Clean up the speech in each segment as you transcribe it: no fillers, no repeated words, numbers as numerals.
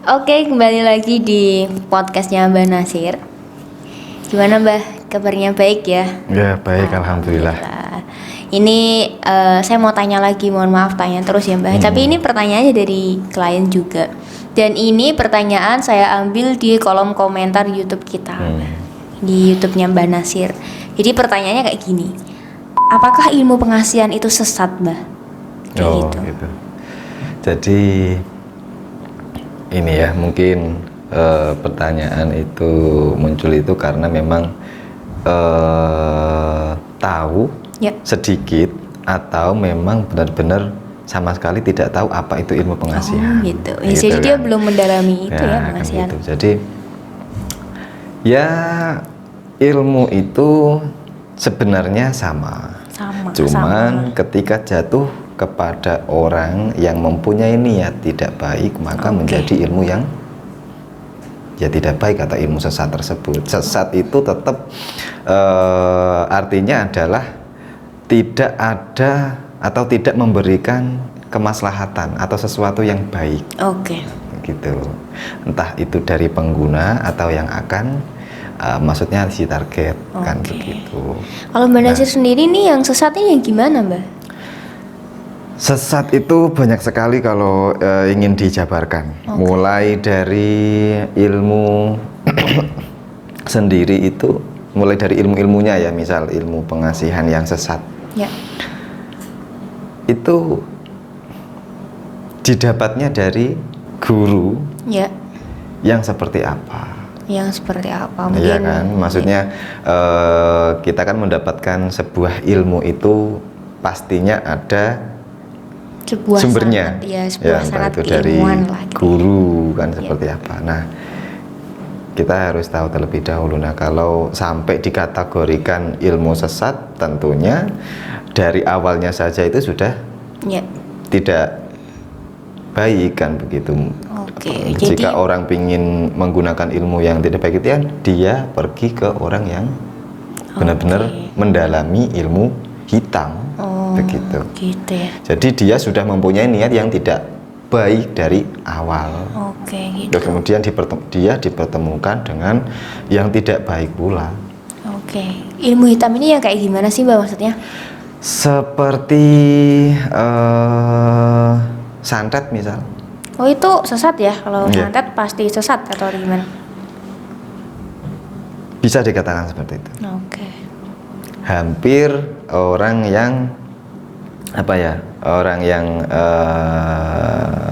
Oke, kembali lagi di podcastnya Mbak Nasir. Gimana Mbak? Kabarnya baik ya? Ya baik, alhamdulillah. Ini saya mau tanya lagi, mohon maaf tanya terus ya Mbak. Tapi ini pertanyaannya dari klien juga. Dan ini pertanyaan saya ambil di kolom komentar YouTube kita, di YouTube-nya Mbak Nasir. Jadi pertanyaannya kayak gini. Apakah ilmu pengasihan itu sesat Mbak? Kayak gitu. Jadi ini ya mungkin pertanyaan itu muncul itu karena memang tahu sedikit atau memang benar-benar sama sekali tidak tahu apa itu ilmu pengasihan. Gitu. Jadi dia belum mendalami itu ya pengasihan. Gitu. Jadi ya ilmu itu sebenarnya sama. Cuman ketika jatuh kepada orang yang mempunyai niat tidak baik, maka menjadi ilmu yang ya tidak baik atau ilmu sesat tersebut. Sesat itu tetap artinya adalah tidak ada atau tidak memberikan kemaslahatan atau sesuatu yang baik. Gitu. Entah itu dari pengguna atau yang akan maksudnya si target kan begitu. Kalau Mbak Nasir sendiri nih yang sesatnya yang gimana Mbak? Sesat itu banyak sekali kalau ingin dijabarkan. Mulai dari ilmu sendiri itu, mulai dari ilmu-ilmunya ya, misal ilmu pengasihan yang sesat. Itu didapatnya dari guru yang seperti apa? Yang seperti apa? Iya kan, maksudnya kita kan mendapatkan sebuah ilmu itu pastinya ada sebuah sumbernya, sebuah itu dari guru kan seperti apa. Nah, kita harus tahu terlebih dahulu. Nah, kalau sampai dikategorikan ilmu sesat, tentunya dari awalnya saja itu sudah tidak baik kan begitu. Jika orang ingin menggunakan ilmu yang tidak baik itu dia pergi ke orang yang benar-benar mendalami ilmu hitam. Begitu. Ya. Jadi dia sudah mempunyai niat yang tidak baik dari awal. Gitu. Kemudian dia dipertemukan dengan yang tidak baik pula. Ilmu hitam ini yang kayak gimana sih Mbak maksudnya? Seperti santet misal. Oh itu sesat ya? Kalau santet pasti sesat atau gimana? Bisa dikatakan seperti itu. Hampir orang yang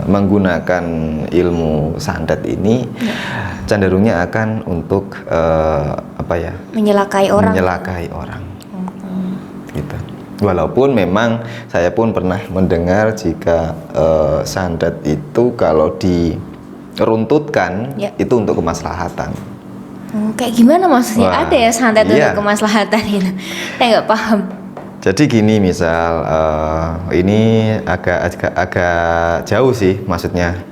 menggunakan ilmu santet ini cenderungnya akan untuk menyelakai orang. Gitu. Walaupun memang saya pun pernah mendengar jika santet itu kalau diruntutkan itu untuk kemaslahatan. Kayak gimana maksudnya? Ada ya santet untuk kemaslahatan itu? Saya nggak paham. Jadi gini misal ini agak jauh sih maksudnya.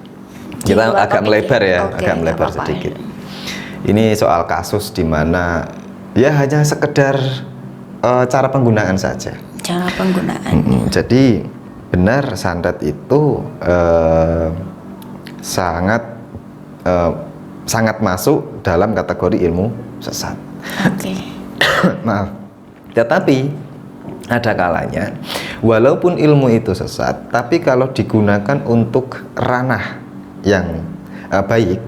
Kita agak melebar ya, agak melebar sedikit. Ini soal kasus di mana ya hanya sekedar cara penggunaan saja. Cara penggunaan. Jadi benar santet itu sangat masuk dalam kategori ilmu sesat. Maaf. Tetapi ada kalanya, walaupun ilmu itu sesat, tapi kalau digunakan untuk ranah yang baik,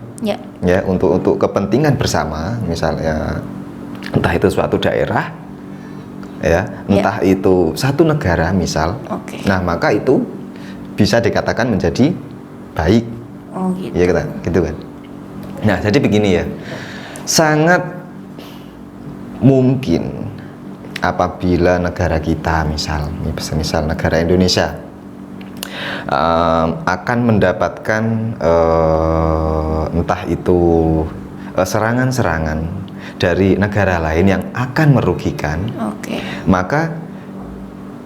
ya untuk kepentingan bersama, misalnya entah itu suatu daerah, ya entah itu satu negara, misal, nah maka itu bisa dikatakan menjadi baik, ya gitu kan. Nah jadi begini ya, sangat mungkin apabila negara kita misal negara Indonesia akan mendapatkan entah itu serangan-serangan dari negara lain yang akan merugikan, maka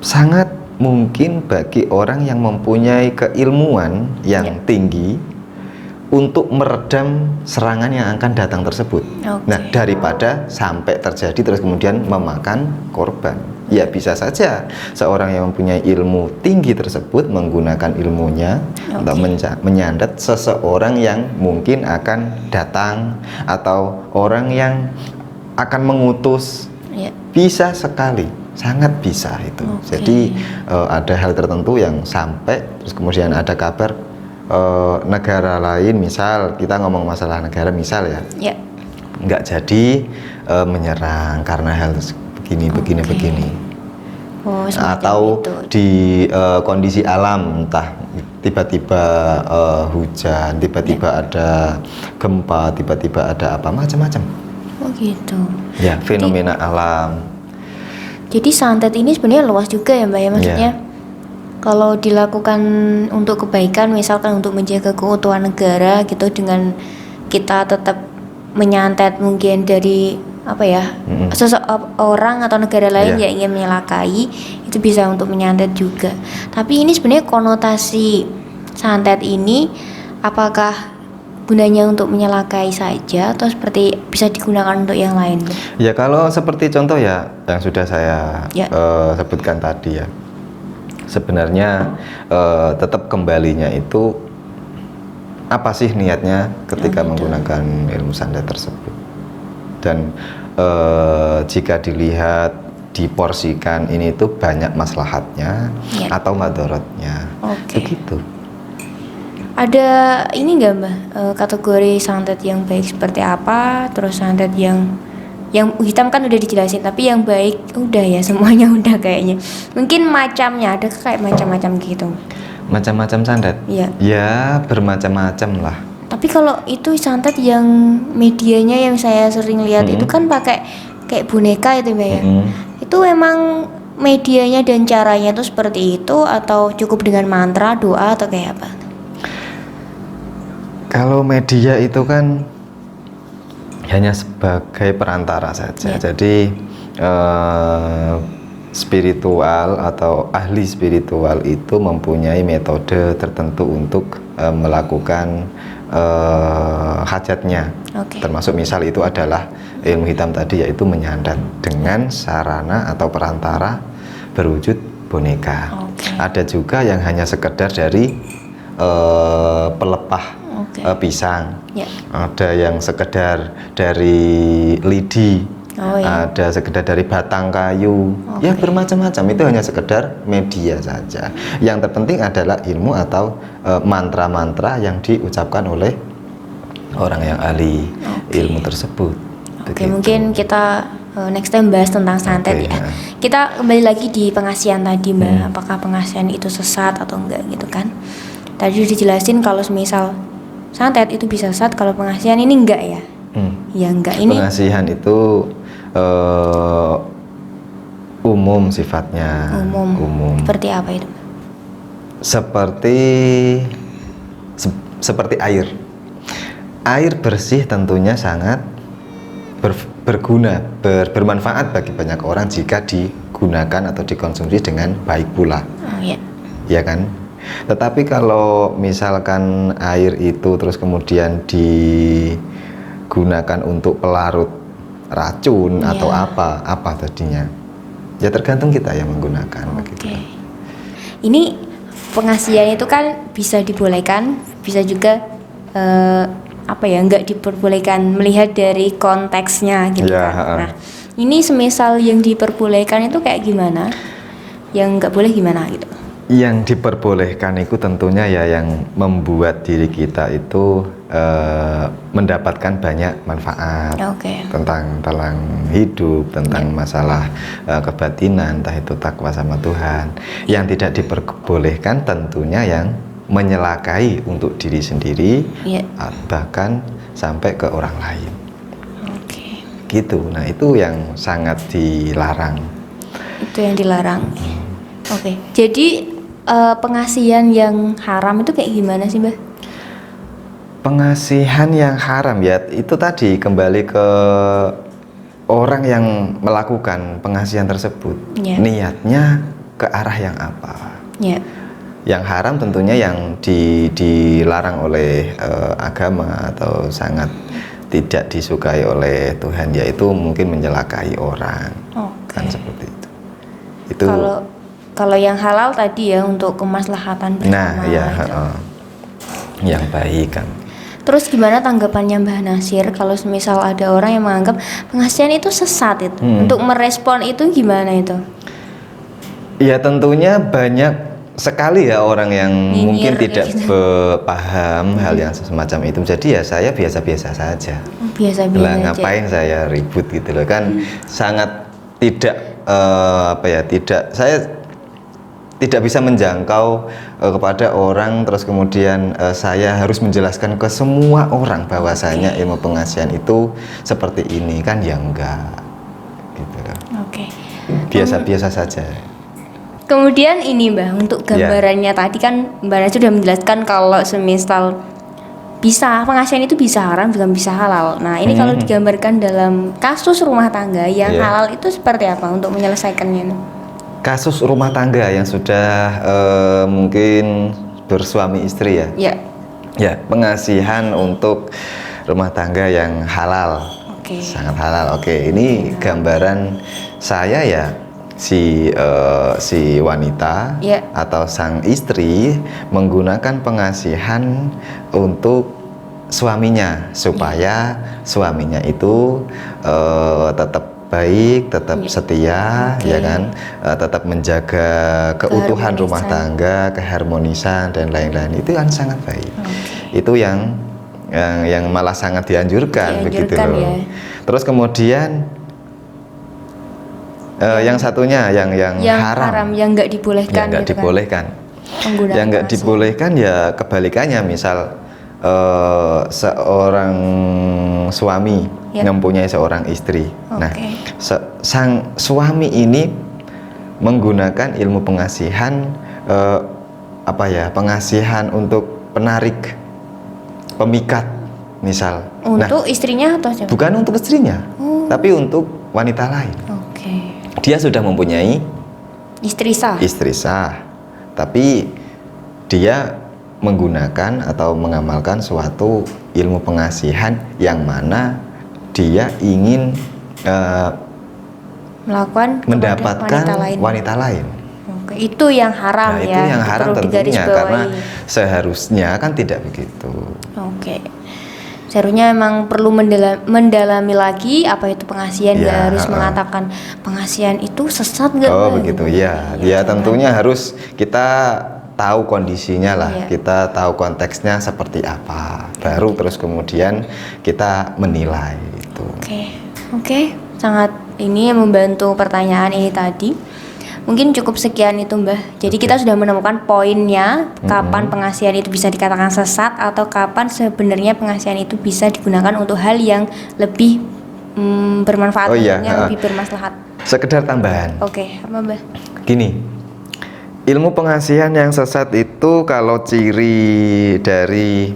sangat mungkin bagi orang yang mempunyai keilmuan yang tinggi untuk meredam serangan yang akan datang tersebut. Nah, daripada sampai terjadi terus kemudian memakan korban. Ya bisa saja seorang yang mempunyai ilmu tinggi tersebut menggunakan ilmunya untuk menyandat seseorang yang mungkin akan datang atau orang yang akan mengutus. Bisa sekali, sangat bisa itu. Jadi ada hal tertentu yang sampai terus kemudian ada kabar negara lain, misal kita ngomong masalah negara misal ya, nggak jadi menyerang karena hal begini. Atau itu. di kondisi alam, entah tiba-tiba hujan, tiba-tiba ada gempa, tiba-tiba ada apa macam-macam. Oh gitu. Ya, fenomena alam. Jadi santet ini sebenarnya luas juga ya Mbak ya, maksudnya kalau dilakukan untuk kebaikan, misalkan untuk menjaga keutuhan negara gitu, dengan kita tetap menyantet mungkin dari seseorang atau negara lain yang ingin menyelakai, itu bisa untuk menyantet juga. Tapi ini sebenarnya konotasi santet ini apakah gunanya untuk menyelakai saja atau seperti bisa digunakan untuk yang lain? Ya kalau seperti contoh ya yang sudah saya sebutkan tadi ya, sebenarnya tetap kembalinya itu apa sih niatnya ketika menggunakan ilmu santet tersebut. Dan jika dilihat diporsikan ini itu banyak maslahatnya atau madorotnya, begitu. Ada ini nggak Mbak kategori santet yang baik seperti apa? Terus santet yang hitam kan udah dijelasin, tapi yang baik udah ya semuanya udah kayaknya. Mungkin macamnya ada kayak macam-macam gitu. Macam-macam santet? Ya bermacam-macam lah. Tapi kalau itu santet yang medianya yang saya sering lihat itu kan pakai kayak boneka itu Mbak ya. Itu emang medianya dan caranya itu seperti itu atau cukup dengan mantra, doa atau kayak apa? Kalau media itu kan hanya sebagai perantara saja. Jadi spiritual atau ahli spiritual itu mempunyai metode tertentu untuk melakukan hajatnya. Termasuk misal itu adalah ilmu hitam tadi, yaitu menyandat dengan sarana atau perantara berwujud boneka. Ada juga yang hanya sekedar dari pelepah pisang, ada yang sekedar dari lidi, ada sekedar dari batang kayu, ya bermacam-macam. Itu hanya sekedar media saja. Yang terpenting adalah ilmu atau mantra-mantra yang diucapkan oleh orang yang ahli ilmu tersebut. Mungkin kita next time bahas tentang santet ya. Kita kembali lagi di pengasihan tadi Mbak, apakah pengasihan itu sesat atau enggak gitu kan. Tadi udah dijelasin kalau misal santet itu bisa sesat, kalau pengasihan ini enggak ya. Ya enggak, ini pengasihan itu umum sifatnya. Umum. Seperti apa itu? Seperti air. Air bersih tentunya sangat berguna, bermanfaat bagi banyak orang jika digunakan atau dikonsumsi dengan baik pula. Ya kan? Tetapi kalau misalkan air itu terus kemudian digunakan untuk pelarut racun atau apa tadinya, ya tergantung kita yang menggunakan. Begitu. Ini pengasihan itu kan bisa dibolehkan, bisa juga nggak diperbolehkan, melihat dari konteksnya gitu kan. Nah, ini semisal yang diperbolehkan itu kayak gimana, yang nggak boleh gimana gitu? Yang diperbolehkan itu tentunya ya yang membuat diri kita itu mendapatkan banyak manfaat tentang hidup, tentang masalah kebatinan, entah itu takwa sama Tuhan. Yang tidak diperbolehkan tentunya yang menyelakai untuk diri sendiri, bahkan sampai ke orang lain. Gitu. Nah, itu yang sangat dilarang. Itu yang dilarang. Jadi pengasihan yang haram itu kayak gimana sih, Mbak? Pengasihan yang haram ya itu tadi kembali ke orang yang melakukan pengasihan tersebut. Niatnya ke arah yang apa? Yang haram tentunya yang dilarang oleh agama atau sangat tidak disukai oleh Tuhan, yaitu mungkin menyelakai orang. Kan seperti itu. Itu. Kalau yang halal tadi ya untuk kemaslahatan bersama. Nah, ya, yang baik kan. Terus gimana tanggapannya Mbah Nasir kalau misal ada orang yang menganggap pengasihan itu sesat itu? Untuk merespon itu gimana itu? Ya tentunya banyak sekali ya orang yang mungkin tidak paham hal yang semacam itu. Jadi ya saya biasa-biasa saja. Biasa-biasa lah ngapain saya ribut gitu loh kan. Sangat tidak saya tidak bisa menjangkau kepada orang terus kemudian saya harus menjelaskan ke semua orang bahwasanya ilmu pengasihan itu seperti ini kan, ya enggak gitu loh. Biasa-biasa saja. Kemudian ini Mbah, untuk gambarannya tadi kan Mbak Nasir sudah menjelaskan kalau semisal pengasihan itu bisa haram juga bisa halal. Nah ini kalau digambarkan dalam kasus rumah tangga yang halal itu seperti apa untuk menyelesaikannya? Kasus rumah tangga yang sudah mungkin bersuami istri ya? Ya, pengasihan untuk rumah tangga yang halal, sangat halal. Ini gambaran saya ya, si wanita atau sang istri menggunakan pengasihan untuk suaminya supaya suaminya itu tetap baik, tetap setia, ya kan, tetap menjaga keutuhan rumah tangga, keharmonisan dan lain-lain. Itu kan sangat baik. Itu yang malah sangat dianjurkan begitu loh. Ya. Terus kemudian yang satunya yang haram, yang nggak dibolehkan, yang nggak dibolehkan. Yang nggak dibolehkan ya kebalikannya, misal seorang suami mempunyai seorang istri. Nah, sang suami ini menggunakan ilmu pengasihan pengasihan untuk penarik, pemikat, misal. Untuk istrinya atau siapa? Bukan untuk istrinya, tapi untuk wanita lain. Dia sudah mempunyai istri sah, tapi dia menggunakan atau mengamalkan suatu ilmu pengasihan yang mana dia ingin mendapatkan wanita lain. Itu yang haram. Itu yang haram tentunya, karena seharusnya kan tidak begitu. Seharusnya memang perlu mendalami lagi apa itu pengasihan. Nggak harus mengatakan pengasihan itu sesat nggak? Begitu ya. Dia tentunya harus kita tahu kondisinya lah, kita tahu konteksnya seperti apa, baru terus kemudian kita menilai itu. Oke, sangat ini yang membantu pertanyaan ini tadi. Mungkin cukup sekian itu Mbah. Jadi kita sudah menemukan poinnya, kapan pengasihan itu bisa dikatakan sesat atau kapan sebenarnya pengasihan itu bisa digunakan untuk hal yang lebih bermanfaat, lebih bermaslahat. Sekedar tambahan. Apa Mbah? Gini, ilmu pengasihan yang sesat itu kalau ciri dari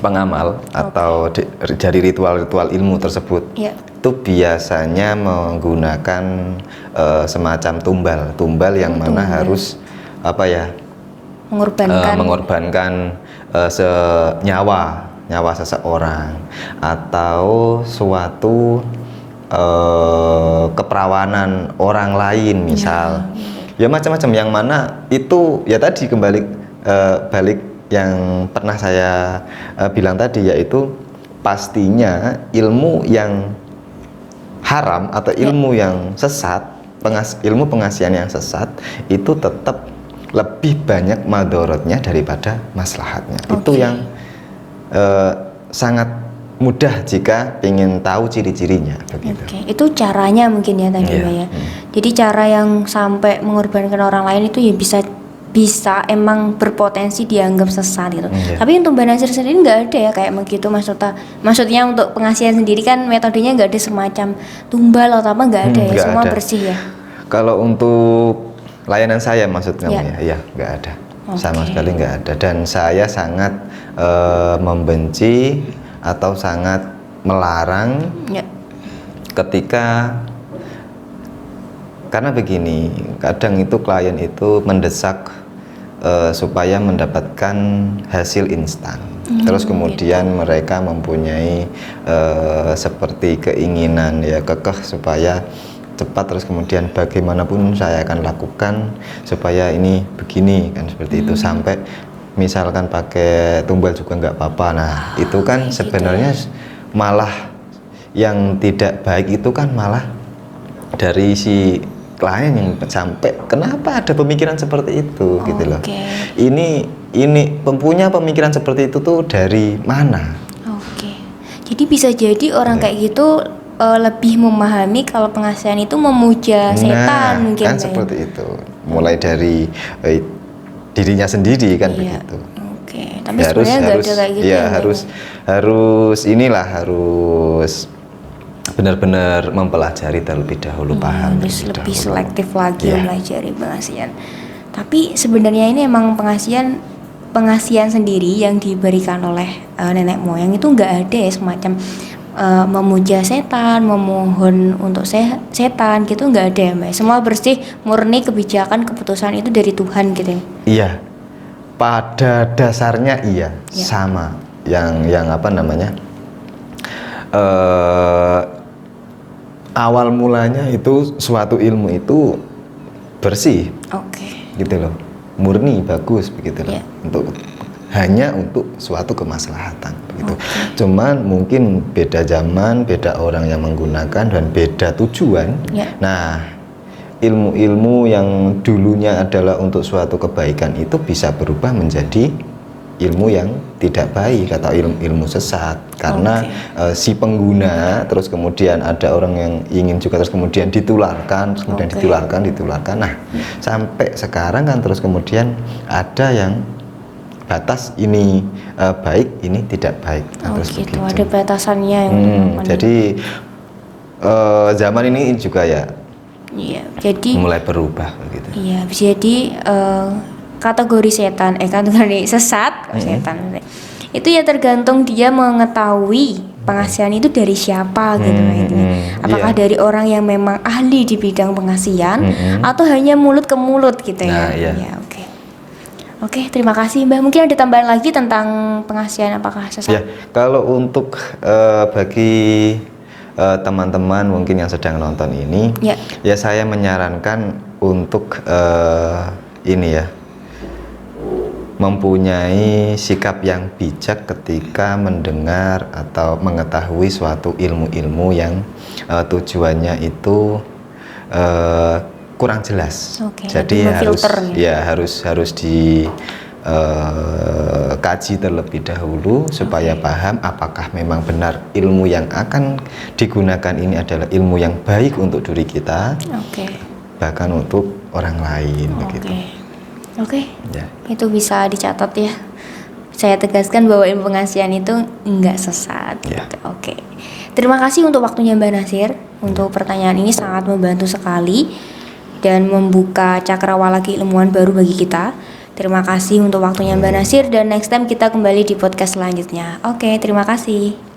pengamal atau dari ritual-ritual ilmu tersebut itu biasanya menggunakan semacam tumbal yang mana harus mengorbankan nyawa seseorang atau suatu keperawanan orang lain, misal. Ya macam-macam, yang mana itu ya tadi kembali balik yang pernah saya bilang tadi, yaitu pastinya ilmu yang haram atau ilmu yang sesat, ilmu pengasihan yang sesat itu tetap lebih banyak madorotnya daripada maslahatnya. Itu yang sangat mudah jika ingin tahu ciri-cirinya begitu. Itu caranya mungkin ya tadi Mbak ya. Jadi cara yang sampai mengorbankan orang lain itu ya bisa emang berpotensi dianggap sesat gitu. Tapi untuk Mbak Nasir sendiri nggak ada ya kayak begitu, maksudnya untuk pengasihan sendiri kan metodenya nggak ada semacam tumbal atau apa, nggak ada ya, semua ada. Bersih ya. Kalau untuk layanan saya maksud kamu ya nggak ada, sama sekali nggak ada, dan saya sangat membenci atau sangat melarang ketika, karena begini, kadang itu klien itu mendesak supaya mendapatkan hasil instan, terus kemudian mereka mempunyai seperti keinginan ya kekeh supaya cepat, terus kemudian bagaimanapun saya akan lakukan supaya ini begini kan, seperti itu, sampai misalkan pakai tumbal juga nggak apa-apa. Nah itu kan sebenarnya malah yang tidak baik itu kan malah dari si klien yang sampai kenapa ada pemikiran seperti itu gitu loh. Ini punya pemikiran seperti itu tuh dari mana? Jadi bisa jadi orang kayak gitu lebih memahami kalau pengasihan itu memuja setan mungkin kan seperti itu, mulai dari dirinya sendiri kan begitu. Tapi sebenarnya nggak ada kayak gitu ya, harus benar-benar mempelajari terlebih dahulu, paham lebih selektif lagi mempelajari pengasihan. Tapi sebenarnya ini emang pengasihan sendiri yang diberikan oleh nenek moyang itu nggak ada ya semacam memuja setan, memohon untuk setan gitu, nggak ada ya Mbak? Semua bersih, murni, kebijakan, keputusan itu dari Tuhan gitu ya? Iya, pada dasarnya iya. Sama yang apa namanya, awal mulanya itu suatu ilmu itu bersih, gitu loh, murni, bagus begitu loh, hanya untuk suatu kemaslahatan begitu. Cuman mungkin beda zaman, beda orang yang menggunakan, dan beda tujuan. Nah, ilmu-ilmu yang dulunya adalah untuk suatu kebaikan itu bisa berubah menjadi ilmu yang tidak baik atau ilmu sesat, karena si pengguna, terus kemudian ada orang yang ingin juga, terus kemudian ditularkan, terus kemudian ditularkan. Nah, sampai sekarang kan terus kemudian ada yang batas ini baik, ini tidak baik. Terus begitu. Ada batasannya yang jadi zaman ini juga jadi mulai berubah begitu. Iya, bisa jadi kategori kategori sesat, setan itu ya tergantung dia mengetahui pengasihan itu dari siapa gitu. Apakah dari orang yang memang ahli di bidang pengasihan atau hanya mulut ke mulut gitu ya. Oke, terima kasih Mbak. Mungkin ada tambahan lagi tentang pengasihan apakah sesat? Kalau untuk bagi teman-teman mungkin yang sedang nonton ini, ya saya menyarankan untuk mempunyai sikap yang bijak ketika mendengar atau mengetahui suatu ilmu-ilmu yang tujuannya itu kurang jelas. Jadi harus dikaji terlebih dahulu supaya paham apakah memang benar ilmu yang akan digunakan ini adalah ilmu yang baik untuk diri kita, bahkan untuk orang lain begitu. Itu bisa dicatat ya. Saya tegaskan bahwa ilmu pengasihan itu enggak sesat. Terima kasih untuk waktunya Mbak Nasir. Untuk pertanyaan ini sangat membantu sekali dan membuka cakrawala keilmuan baru bagi kita. Terima kasih untuk waktunya Mbak Nasir, dan next time kita kembali di podcast selanjutnya. Terima kasih.